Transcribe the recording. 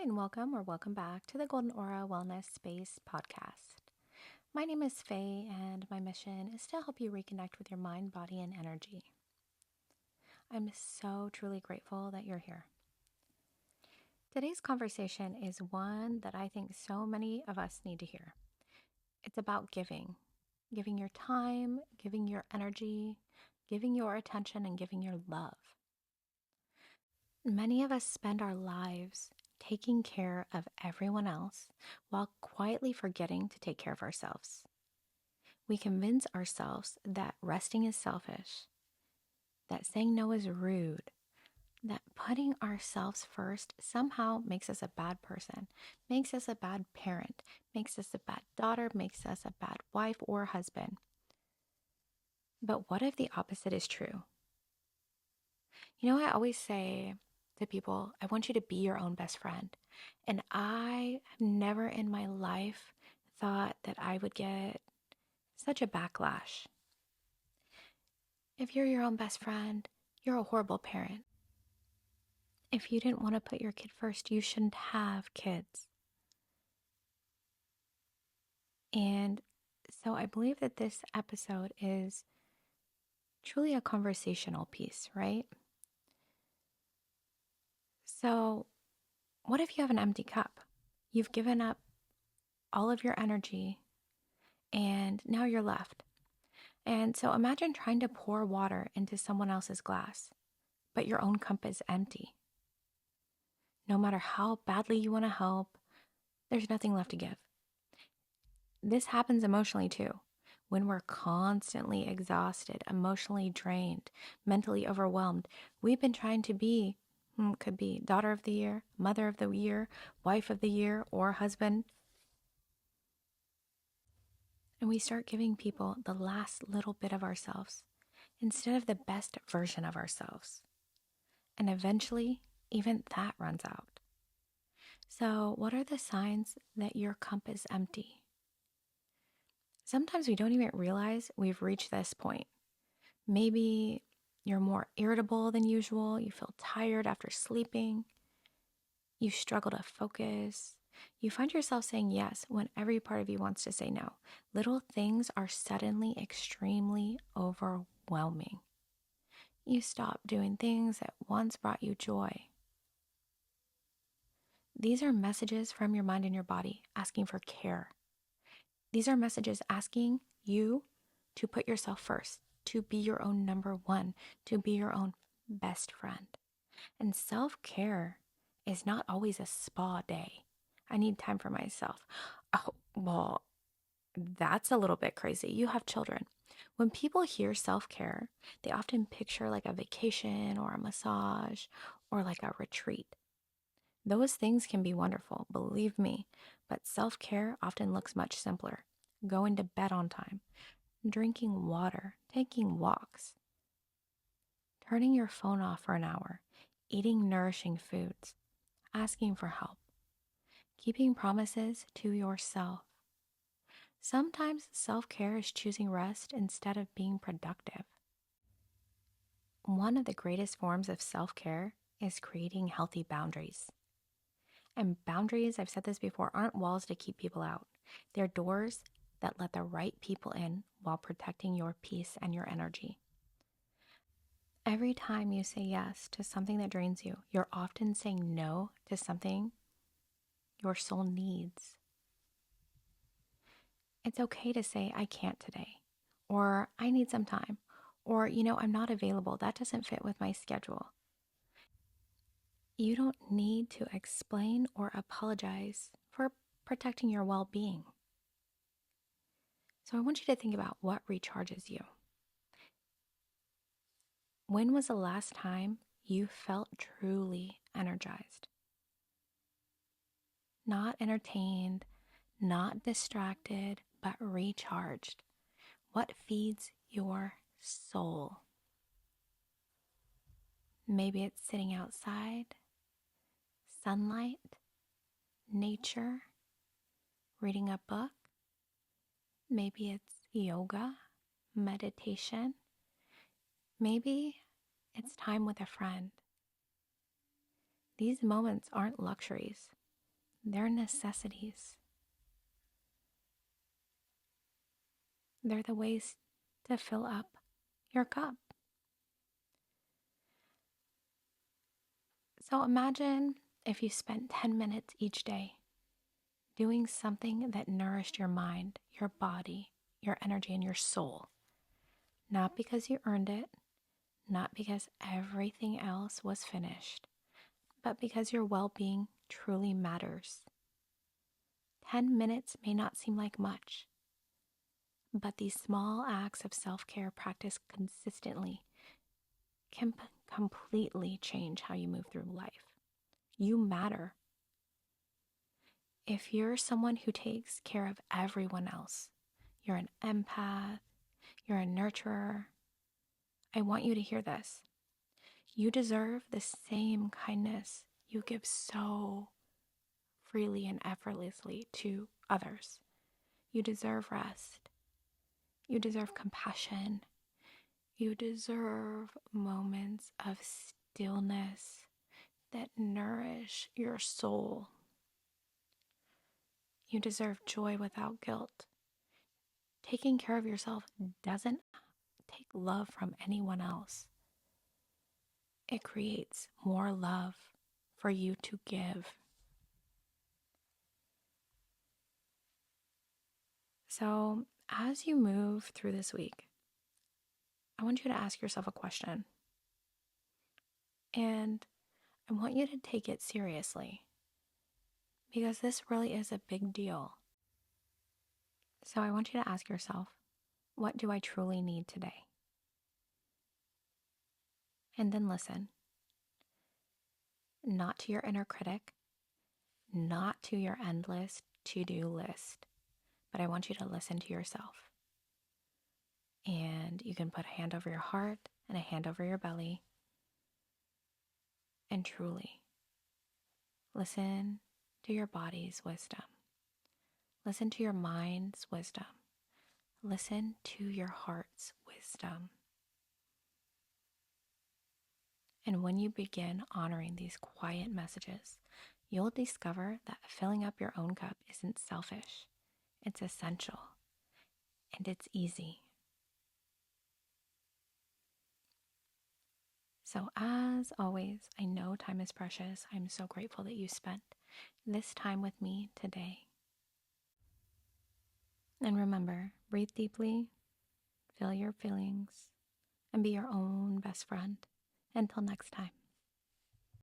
and welcome back to the Golden Aura Wellness Space podcast. My name is Faye, and my mission is to help you reconnect with your mind, body, and energy. I'm so truly grateful that you're here. Today's conversation is one that I think so many of us need to hear. It's about giving your time, giving your energy, giving your attention, and giving your love. Many of us spend our lives taking care of everyone else while quietly forgetting to take care of ourselves. We convince ourselves that resting is selfish, that saying no is rude, that putting ourselves first somehow makes us a bad person, makes us a bad parent, makes us a bad daughter, makes us a bad wife or husband. But what if the opposite is true? I always say to people, I want you to be your own best friend. And I have never in my life thought that I would get such a backlash. If you're your own best friend, you're a horrible parent. If you didn't want to put your kid first, you shouldn't have kids. And so I believe that this episode is truly a conversational piece, right? So, what if you have an empty cup? You've given up all of your energy and now you're left. And so imagine trying to pour water into someone else's glass, but your own cup is empty. No matter how badly you want to help, there's nothing left to give. This happens emotionally too. When we're constantly exhausted, emotionally drained, mentally overwhelmed, we've been trying to be, could be daughter of the year, mother of the year, wife of the year, or husband. And we start giving people the last little bit of ourselves instead of the best version of ourselves. And eventually, even that runs out. So, what are the signs that your cup is empty? Sometimes we don't even realize we've reached this point. Maybe you're more irritable than usual, you feel tired after sleeping, you struggle to focus, you find yourself saying yes when every part of you wants to say no. Little things are suddenly extremely overwhelming. You stop doing things that once brought you joy. These are messages from your mind and your body asking for care. These are messages asking you to put yourself first, to be your own number one, to be your own best friend. And self-care is not always a spa day. I need time for myself. Oh, well, that's a little bit crazy. You have children. When people hear self-care, they often picture like a vacation or a massage or like a retreat. Those things can be wonderful, believe me, but self-care often looks much simpler. Going to bed on time, drinking water, taking walks, turning your phone off for an hour, eating nourishing foods, asking for help, keeping promises to yourself. Sometimes self-care is choosing rest instead of being productive. One of the greatest forms of self-care is creating healthy boundaries. And boundaries, I've said this before, aren't walls to keep people out. They're doors that let the right people in while protecting your peace and your energy. Every time you say yes to something that drains you, you're often saying no to something your soul needs. It's okay to say, I can't today, or I need some time, or, I'm not available. That doesn't fit with my schedule. You don't need to explain or apologize for protecting your well-being. So I want you to think about what recharges you. When was the last time you felt truly energized? Not entertained, not distracted, but recharged. What feeds your soul? Maybe it's sitting outside, sunlight, nature, reading a book. Maybe it's yoga, meditation. Maybe it's time with a friend. These moments aren't luxuries. They're necessities. They're the ways to fill up your cup. So imagine if you spent 10 minutes each day doing something that nourished your mind, your body, your energy, and your soul. Not because you earned it, not because everything else was finished, but because your well-being truly matters. 10 minutes may not seem like much, but these small acts of self-care practiced consistently can completely change how you move through life. You matter. If you're someone who takes care of everyone else, you're an empath, you're a nurturer, I want you to hear this. You deserve the same kindness you give so freely and effortlessly to others. You deserve rest. You deserve compassion. You deserve moments of stillness that nourish your soul. You deserve joy without guilt. Taking care of yourself doesn't take love from anyone else. It creates more love for you to give. So, as you move through this week, I want you to ask yourself a question. And I want you to take it seriously because this really is a big deal. So, I want you to ask yourself, what do I truly need today? And then listen, not to your inner critic, not to your endless to-do list, but I want you to listen to yourself. And you can put a hand over your heart and a hand over your belly and truly listen to your body's wisdom. Listen to your mind's wisdom. Listen to your heart's wisdom. And when you begin honoring these quiet messages, you'll discover that filling up your own cup isn't selfish. It's essential. And it's easy. So as always, I know time is precious. I'm so grateful that you spent this time with me today. And remember, breathe deeply, feel your feelings, and be your own best friend. Until next time.